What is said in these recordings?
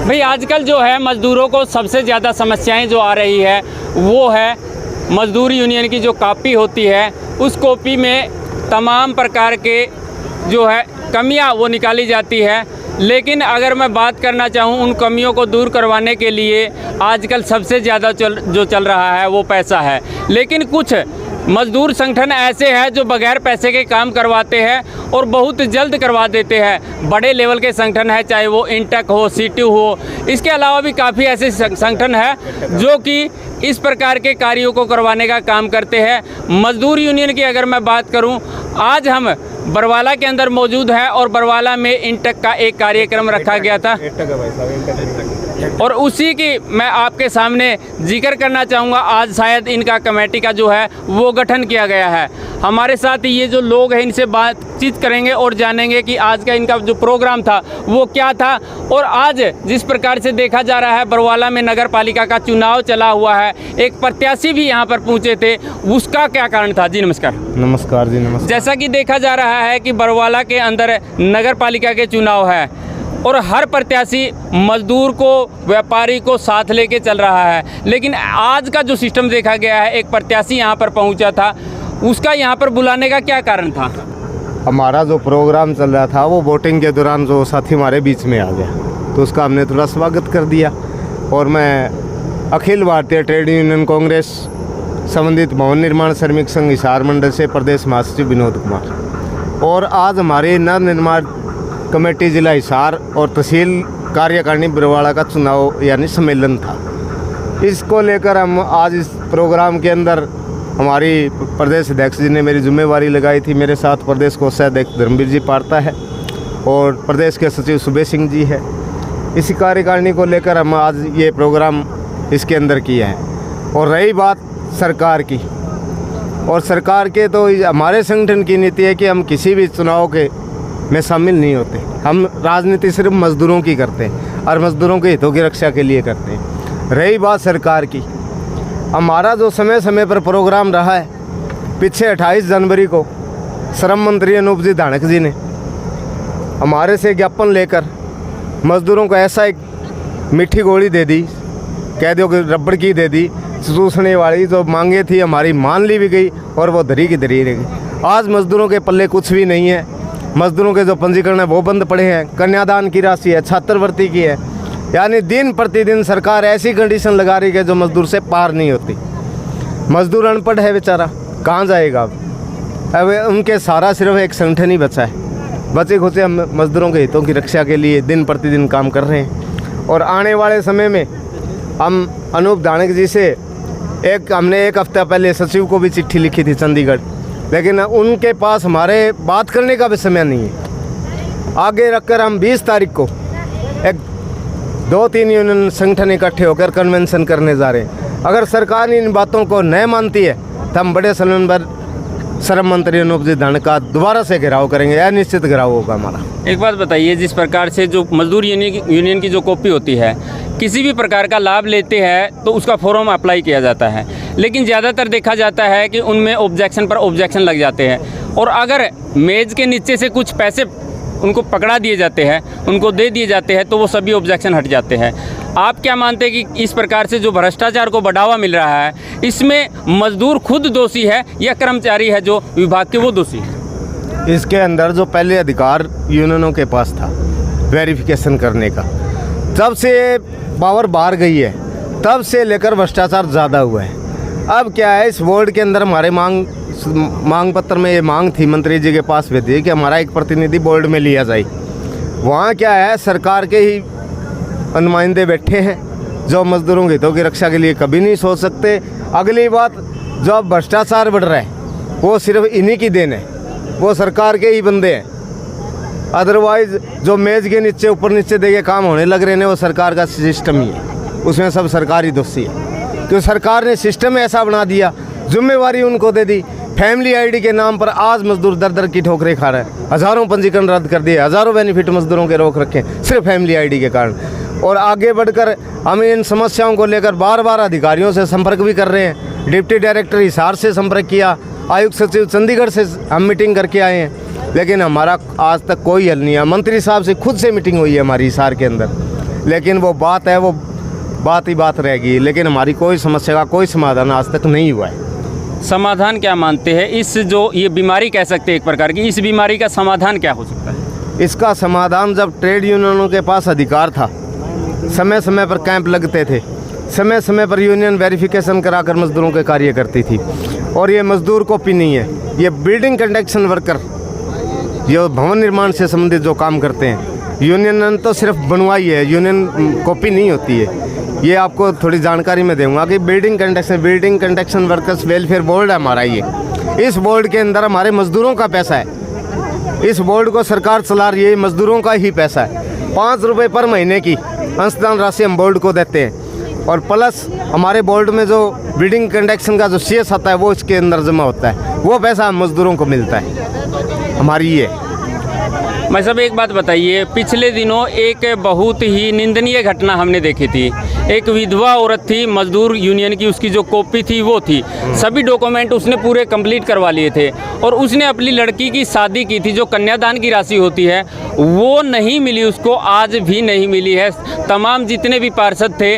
भाई आजकल जो है मज़दूरों को सबसे ज़्यादा समस्याएं जो आ रही है वो है मज़दूर यूनियन की जो कॉपी होती है उस कॉपी में तमाम प्रकार के जो है कमियां वो निकाली जाती है। लेकिन अगर मैं बात करना चाहूँ उन कमियों को दूर करवाने के लिए आजकल सबसे ज़्यादा जो चल रहा है वो पैसा है। लेकिन कुछ मज़दूर संगठन ऐसे हैं जो बगैर पैसे के काम करवाते हैं और बहुत जल्द करवा देते हैं। बड़े लेवल के संगठन है, चाहे वो इंटक हो, सीटू हो, इसके अलावा भी काफ़ी ऐसे संगठन हैं जो कि इस प्रकार के कार्यों को करवाने का काम करते हैं। मज़दूर यूनियन की अगर मैं बात करूं, आज हम बरवाला के अंदर मौजूद है और बरवाला में इंटक का एक कार्यक्रम रखा गया था और उसी की मैं आपके सामने जिक्र करना चाहूँगा। आज शायद इनका कमेटी का जो है वो गठन किया गया है। हमारे साथ ये जो लोग हैं इनसे बातचीत करेंगे और जानेंगे कि आज का इनका जो प्रोग्राम था वो क्या था और आज जिस प्रकार से देखा जा रहा है बरवाला में नगर पालिका का चुनाव चला हुआ है, एक प्रत्याशी भी यहाँ पर पहुँचे थे, उसका क्या कारण था? जी नमस्कार। नमस्कार जी नमस्कार। जैसा कि देखा जा रहा है कि बरवाला के अंदर नगर पालिका के चुनाव है और हर प्रत्याशी मजदूर को, व्यापारी को साथ लेके चल रहा है, लेकिन आज का जो सिस्टम देखा गया है, एक प्रत्याशी यहाँ पर पहुँचा था, उसका यहाँ पर बुलाने का क्या कारण था? हमारा जो प्रोग्राम चल रहा था वो वोटिंग के दौरान जो साथी हमारे बीच में आ गया तो उसका हमने थोड़ा स्वागत कर दिया। और मैं अखिल भारतीय ट्रेड यूनियन कांग्रेस संबंधित भवन निर्माण श्रमिक संघ हिसार मंडल से प्रदेश महासचिव विनोद कुमार, और आज हमारे नव निर्माण कमेटी जिला हिसार और तहसील कार्यकारिणी बरवाला का चुनाव यानी सम्मेलन था। इसको लेकर हम आज इस प्रोग्राम के अंदर हमारी प्रदेश अध्यक्ष जी ने मेरी जिम्मेवारी लगाई थी। मेरे साथ प्रदेश कोषाध्यक्ष धर्मवीर जी पारता है और प्रदेश के सचिव सुबेश सिंह जी है। इसी कार्यकारिणी को लेकर हम आज ये प्रोग्राम इसके अंदर किया है। और रही बात सरकार की, और सरकार के तो हमारे संगठन की नीति है कि हम किसी भी चुनाव के में शामिल नहीं होते। हम राजनीति सिर्फ मज़दूरों की करते हैं और मज़दूरों के हितों की रक्षा के लिए करते हैं। रही बात सरकार की, हमारा जो समय समय पर प्रोग्राम रहा है, पीछे 28 जनवरी को श्रम मंत्री अनूप जी धानक जी ने हमारे से ज्ञापन लेकर मज़दूरों को ऐसा एक मीठी गोली दे दी, कह दो कि रबड़ की दे दी, चूसने वाली जो मांगे थी हमारी मान ली भी गई और वो धरी की धरी रह गई। आज मज़दूरों के पल्ले कुछ भी नहीं है। मज़दूरों के जो पंजीकरण है वो बंद पड़े हैं, कन्यादान की राशि है, छात्रवृत्ति की है, यानी दिन प्रतिदिन सरकार ऐसी कंडीशन लगा रही है जो मज़दूर से पार नहीं होती। मज़दूर अनपढ़ है बेचारा, कहाँ जाएगा अब उनके सारा सिर्फ एक संगठन ही बचा है। बचे खुचे हम मज़दूरों के हितों की रक्षा के लिए दिन प्रतिदिन काम कर रहे हैं। और आने वाले समय में हम अनूप धानक जी से हमने एक हफ्ता पहले सचिव को भी चिट्ठी लिखी थी चंडीगढ़, लेकिन उनके पास हमारे बात करने का भी समय नहीं है। आगे रखकर हम 20 तारीख को एक 2-3 यूनियन संगठन इकट्ठे होकर कन्वेंशन करने जा रहे हैं। अगर सरकार इन बातों को नहीं मानती है तो हम बड़े सम्मेलन पर श्रम मंत्री अनूप जी धानक का दोबारा से घेराव करेंगे, यह निश्चित घेराव होगा हमारा। एक बात बताइए, जिस प्रकार से जो मजदूर यूनियन की जो कॉपी होती है, किसी भी प्रकार का लाभ लेते हैं तो उसका फॉर्म अप्लाई किया जाता है, लेकिन ज़्यादातर देखा जाता है कि उनमें ऑब्जेक्शन पर ऑब्जेक्शन लग जाते हैं और अगर मेज़ के नीचे से कुछ पैसे उनको पकड़ा दिए जाते हैं, उनको दे दिए जाते हैं, तो वो सभी ऑब्जेक्शन हट जाते हैं। आप क्या मानते हैं कि इस प्रकार से जो भ्रष्टाचार को बढ़ावा मिल रहा है, इसमें मजदूर खुद दोषी है या कर्मचारी है जो विभाग के वो दोषी है? इसके अंदर जो पहले अधिकार यूनियनों के पास था वेरिफिकेशन करने का, जब से पावर बाहर गई है तब से लेकर भ्रष्टाचार ज़्यादा हुआ है। अब क्या है, इस बोर्ड के अंदर हमारे मांग पत्र में ये मांग थी मंत्री जी के पास भी थी कि हमारा एक प्रतिनिधि बोर्ड में लिया जाए। वहाँ क्या है, सरकार के ही नुमाइंदे बैठे हैं जो मज़दूरों के हितों की रक्षा के लिए कभी नहीं सोच सकते। अगली बात, जो अब भ्रष्टाचार बढ़ रहा है वो सिर्फ इन्हीं की देन है, वो सरकार के ही बंदे हैं। अदरवाइज़ जो मेज़ के नीचे ऊपर नीचे देके काम होने लग रहे हैं वो सरकार का सिस्टम ही है, उसमें सब सरकारी दोषी है। क्यों सरकार ने सिस्टम ऐसा बना दिया, जिम्मेवारी उनको दे दी। फैमिली आईडी के नाम पर आज मजदूर दर दर की ठोकरें खा रहे हैं। हज़ारों पंजीकरण रद्द कर दिए, हज़ारों बेनिफिट मजदूरों के रोक रखे सिर्फ फैमिली आईडी के कारण। और आगे बढ़कर हम इन समस्याओं को लेकर बार बार अधिकारियों से संपर्क भी कर रहे हैं। डिप्टी डायरेक्टर हिसार से संपर्क किया, आयुक्त सचिव चंडीगढ़ से हम मीटिंग करके आए हैं, लेकिन हमारा आज तक कोई हल नहीं है। मंत्री साहब से खुद से मीटिंग हुई है हमारी हिसार के अंदर, लेकिन वो बात है, वो बात ही बात रहेगी, लेकिन हमारी कोई समस्या का कोई समाधान आज तक नहीं हुआ है। समाधान क्या मानते हैं इस जो ये बीमारी कह सकते हैं एक प्रकार की, इस बीमारी का समाधान क्या हो सकता है? इसका समाधान जब ट्रेड यूनियनों के पास अधिकार था, समय समय पर कैंप लगते थे, समय समय पर यूनियन वेरिफिकेशन कराकर मजदूरों के कार्य करती थी। और ये मजदूर कॉपी नहीं है, ये बिल्डिंग कंस्ट्रक्शन वर्कर जो भवन निर्माण से संबंधित जो काम करते हैं, यूनियन तो सिर्फ बनवाई है, यूनियन कॉपी नहीं होती है। ये आपको थोड़ी जानकारी मैं दूंगा कि building construction workers welfare board है हमारा। ये इस बोर्ड के अंदर हमारे मजदूरों का पैसा है, इस बोर्ड को सरकार चला रही है, मजदूरों का ही पैसा है। 5 रुपये पर महीने की अंशदान राशि हम बोर्ड को देते हैं, और प्लस हमारे बोर्ड में जो बिल्डिंग कंस्ट्रक्शन का जो शेष आता है वो इसके अंदर जमा होता है, वो पैसा हम मजदूरों को मिलता है हमारी। ये मैं सब एक बात बताइए, पिछले दिनों एक बहुत ही निंदनीय घटना हमने देखी थी। एक विधवा औरत थी, मजदूर यूनियन की, उसकी जो कॉपी थी वो थी, सभी डॉक्यूमेंट उसने पूरे कंप्लीट करवा लिए थे, और उसने अपनी लड़की की शादी की थी, जो कन्यादान की राशि होती है वो नहीं मिली उसको, आज भी नहीं मिली है। तमाम जितने भी पार्षद थे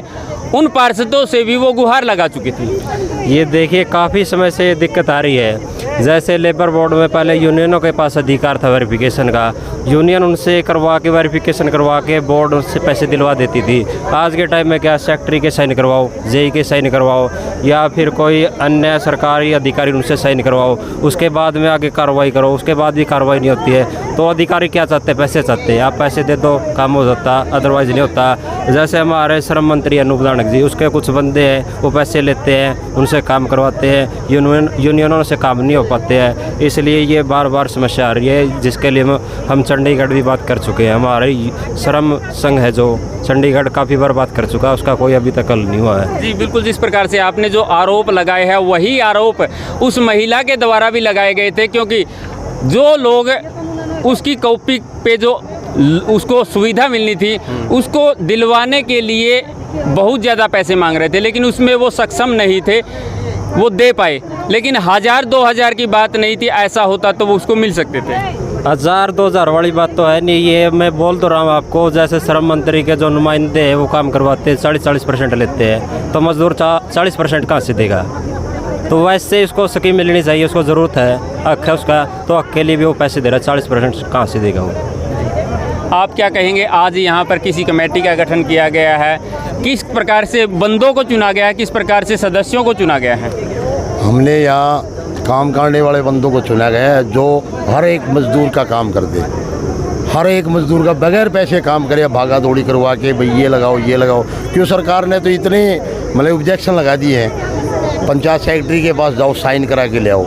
उन पार्षदों से भी वो गुहार लगा चुकी थी। ये देखिए काफ़ी समय से ये दिक्कत आ रही है। जैसे लेबर बोर्ड में पहले यूनियनों के पास अधिकार था वेरिफिकेशन का, यूनियन उनसे करवा के वेरिफिकेशन करवा के बोर्ड उनसे पैसे दिलवा देती थी। आज के टाइम में क्या सेक्रेटरी के साइन करवाओ, जेई के साइन करवाओ, या फिर कोई अन्य सरकारी अधिकारी उनसे साइन करवाओ, उसके बाद में आगे कार्रवाई करो, उसके बाद भी कार्रवाई नहीं होती है। तो अधिकारी क्या चाहते हैं? पैसे चाहते हैं। आप पैसे दे दो काम हो जाता, अदरवाइज़ नहीं होता। जैसे हमारे श्रम मंत्री अनूप धानक जी, उसके कुछ बंदे हैं वो पैसे लेते हैं, उनसे काम करवाते हैं, यूनियनों से काम नहीं हो पाते हैं, इसलिए ये बार बार समस्या आ रही है, जिसके लिए हम चंडीगढ़ भी बात कर चुके हैं। हमारे श्रम संघ है जो चंडीगढ़ काफ़ी बार बात कर चुका है, उसका कोई अभी तक हल नहीं हुआ है। जी बिल्कुल, जिस प्रकार से आपने जो आरोप लगाए हैं वही आरोप उस महिला के द्वारा भी लगाए गए थे, क्योंकि जो लोग उसकी कॉपी पे जो उसको सुविधा मिलनी थी उसको दिलवाने के लिए बहुत ज़्यादा पैसे मांग रहे थे, लेकिन उसमें वो सक्षम नहीं थे, वो दे पाए। लेकिन 1000-2000 की बात नहीं थी, ऐसा होता तो वो उसको मिल सकते थे। 1000-2000 वाली बात तो है नहीं, ये मैं बोल तो रहा हूँ आपको। जैसे श्रम मंत्री के जो नुमाइंदे हैं वो काम करवाते हैं, 40% लेते हैं, तो मजदूर 40% कहाँ से देगा? तो वैसे इसको स्कीम मिलनी चाहिए, उसको ज़रूरत है हक है उसका, तो हक के लिए भी वो पैसे दे रहा है, 40% कहाँ से देगा वो? आप क्या कहेंगे, आज यहाँ पर किसी कमेटी का गठन किया गया है, किस प्रकार से बंदों को चुना गया है, किस प्रकार से सदस्यों को चुना गया है? हमने यहाँ काम करने वाले बंदों को चुना गया है जो हर एक मजदूर का काम कर दे, हर एक मजदूर का बगैर पैसे काम करे, भागा दौड़ी करवा के भाई ये लगाओ। क्यों सरकार ने तो इतने मतलब ऑब्जेक्शन लगा दिए हैं, पंचायत सेक्रेटरी के पास जाओ साइन करा के ले आओ,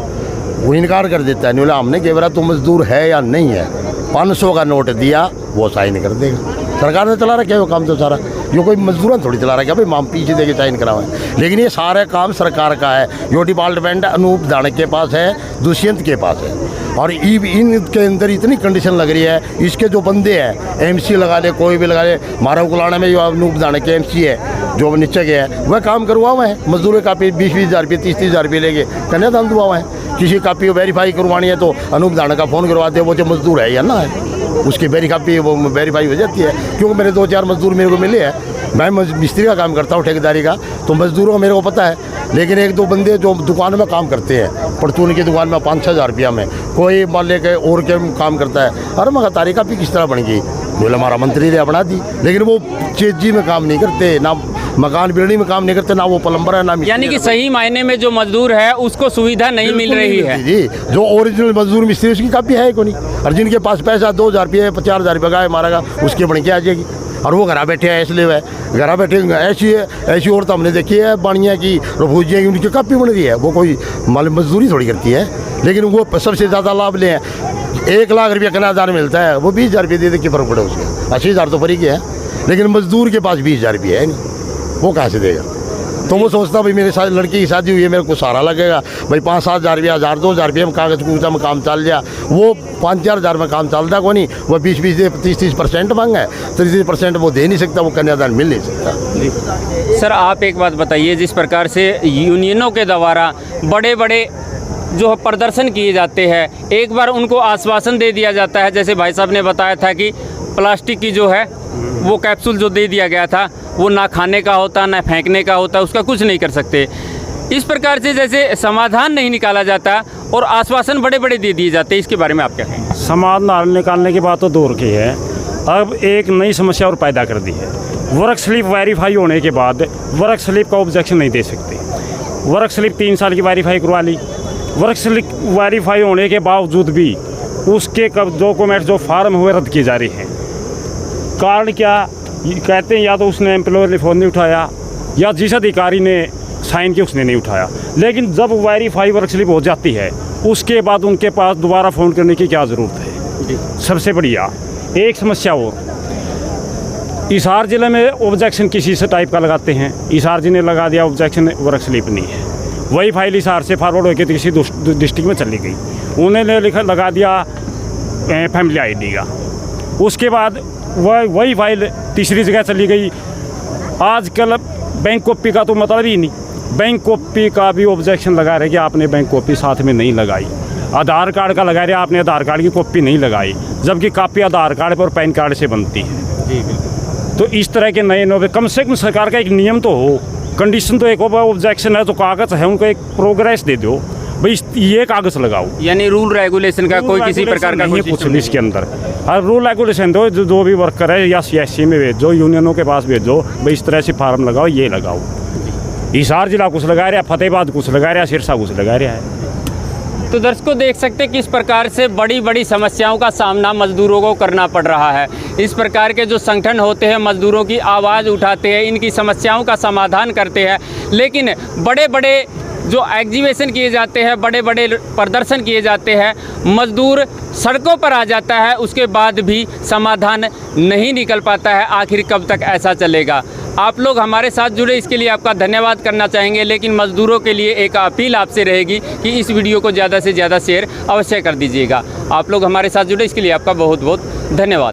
वो इनकार कर देता है। नहीं बोला हमने कई बार तो मजदूर है या नहीं है, 500 का नोट दिया वो साइन कर देगा। सरकार ने चला रखा है वो काम तो सारा, यो कोई मजदूर थोड़ी चला रखा है भाई माम पीछे दे के साइन करावे। लेकिन ये सारा काम सरकार का है, यो डिपार्टमेंट अनूप धानक के पास है, दुष्यंत के पास है, और इनके अंदर इतनी कंडीशन लग रही है। इसके जो बंदे हैं एमसी लगा ले, कोई भी लगा ले, मारा कुलाना में जो अनूप धानक के एमसी है जो नीचे गया है वह काम करवा हुआ है। मजदूर कापी 20-20 हज़ार रुपये 30-30 हज़ार रुपये लेके कन्यादान दुआ हुआ है। किसी कापी वेरीफाई करवानी है तो अनूप धानक का फ़ोन करवाते हैं, वो जो मजदूर है या ना है उसकी कापी वो वेरीफाई हो जाती है। क्योंकि मेरे 2-4 मजदूर मेरे को मिले हैं, मैं मिस्त्री का काम करता हूँ ठेकेदारी का, तो मजदूरों का मेरे को पता है। लेकिन 1-2 बंदे जो दुकान में काम करते हैं, परचून की दुकान में 5-6 हज़ार रुपया में, कोई मान ले के और के काम करता है, अरे मगर तारीख कापी किस तरह बन गई, बोले हमारा मंत्री ने बना दी। लेकिन वो चेजी में काम नहीं करते, ना मकान बिल्डिंग में काम नहीं करते, ना वो प्लम्बर है ना। यानी कि सही मायने में जो मजदूर है उसको सुविधा नहीं मिल रही है जी। जो ओरिजिनल मजदूर मिस्त्री उसकी कापी है को नहीं, और जिनके पास पैसा 2,000 रुपये 50,000 रुपये गाय मारेगा उसके बन के आ जाएगी, और वो घर बैठे हैं इसलिए वह घर बैठे ऐसी औरत हमने देखी है बानिया की रफूजिया की, उनकी कापी बन रही है, वो कोई मजदूरी थोड़ी करती है। लेकिन वो सबसे ज़्यादा लाभ लें, 1 लाख रुपया कन्यादान मिलता है, वो 20,000 रुपये दे दे के फर्क पड़े उसके, 80,000 तो फरी है। लेकिन मजदूर के पास 20,000 रुपये है नहीं, वो कहाँ से देगा? तो वो सोचता भाई मेरे साथ लड़की की शादी हुई है, मेरे को सहारा लगेगा भाई 5-7 हज़ार रुपया 1,000-2,000 रुपये में कागज़ कूचा में काम चल जाए। वो 5-4 हज़ार में काम चलता को नहीं, वो 20-20 30-30% मांगा है, 30% वो दे नहीं सकता, वो कन्यादान मिल नहीं सकता। सर आप एक बात बताइए, जिस प्रकार से यूनियनों के द्वारा बड़े बड़े जो प्रदर्शन किए जाते हैं, एक बार उनको आश्वासन दे दिया जाता है, जैसे भाई साहब ने बताया था कि प्लास्टिक की जो है वो कैप्सूल जो दे दिया गया था वो ना खाने का होता ना फेंकने का होता, उसका कुछ नहीं कर सकते। इस प्रकार से जैसे समाधान नहीं निकाला जाता और आश्वासन बड़े बड़े दे दिए जाते हैं, इसके बारे में आप क्या कहेंगे? समाधान निकालने की बात तो दूर की है, अब एक नई समस्या और पैदा कर दी है। वर्क स्लिप वेरीफाई होने के बाद वर्क स्लिप का ऑब्जेक्शन नहीं दे सकते। वर्क स्लिप 3 साल की वेरीफाई करवा ली, वर्क स्लिप वेरीफाई होने के बावजूद भी उसके डॉक्यूमेंट जो फार्म हुए रद्द किए जा रहे हैं। कारण क्या कहते हैं, या तो उसने एम्प्लॉयर ने फ़ोन नहीं उठाया या जिस अधिकारी ने साइन किया उसने नहीं उठाया। लेकिन जब वेरीफाई वर्क स्लिप हो जाती है उसके बाद उनके पास दोबारा फ़ोन करने की क्या ज़रूरत है? सबसे बढ़िया एक समस्या और, हिसार ज़िले में ऑब्जेक्शन किसी से टाइप का लगाते हैं, हिसार जी ने लगा दिया ऑब्जेक्शन वर्क स्लिप नहीं है, वही फाइल हिसार से फॉरवर्ड होकर किसी डिस्ट्रिक्ट में चली गई, उन्होंने लगा दिया फैमिली आईडी का, उसके बाद वही फाइल तीसरी जगह चली गई। आजकल बैंक कॉपी का तो मतलब ही नहीं, बैंक कॉपी का भी ऑब्जेक्शन लगा रहे कि आपने बैंक कॉपी साथ में नहीं लगाई। आधार कार्ड का लगा रहे आपने आधार कार्ड की कॉपी नहीं लगाई, जबकि कॉपी आधार कार्ड पर पैन कार्ड से बनती है। जी बिल्कुल। तो इस तरह के नए नए कम से कम सरकार का एक नियम तो हो, कंडीशन तो एक हो, ऑब्जेक्शन है तो कागज़ है उनको एक प्रोग्रेस दे दो, भाई ये कागज़ लगाओ। यानी रूल रेगुलेशन का कोई किसी प्रकार का नहीं है कुछ भी इसके अंदर। हर रूल रेगुलेशन दो, जो भी वर्कर है या CSC में भेजो, यूनियनों के पास भेजो, भाई इस तरह से फार्म लगाओ, ये लगाओ। हिसार जिला कुछ लगा रहा है, फतेहाबाद कुछ लगा रहा है, सिरसा कुछ लगा रहा है। तो दर्शकों देख सकते हैं किस प्रकार से बड़ी बड़ी समस्याओं का सामना मजदूरों को करना पड़ रहा है। इस प्रकार के जो संगठन होते हैं मजदूरों की आवाज़ उठाते हैं, इनकी समस्याओं का समाधान करते हैं, लेकिन बड़े बड़े जो एग्जीबिशन किए जाते हैं, बड़े बड़े प्रदर्शन किए जाते हैं, मजदूर सड़कों पर आ जाता है, उसके बाद भी समाधान नहीं निकल पाता है। आखिर कब तक ऐसा चलेगा? आप लोग हमारे साथ जुड़े इसके लिए आपका धन्यवाद करना चाहेंगे, लेकिन मजदूरों के लिए एक अपील आपसे रहेगी कि इस वीडियो को ज़्यादा से ज़्यादा शेयर अवश्य कर दीजिएगा। आप लोग हमारे साथ जुड़े इसके लिए आपका बहुत बहुत धन्यवाद।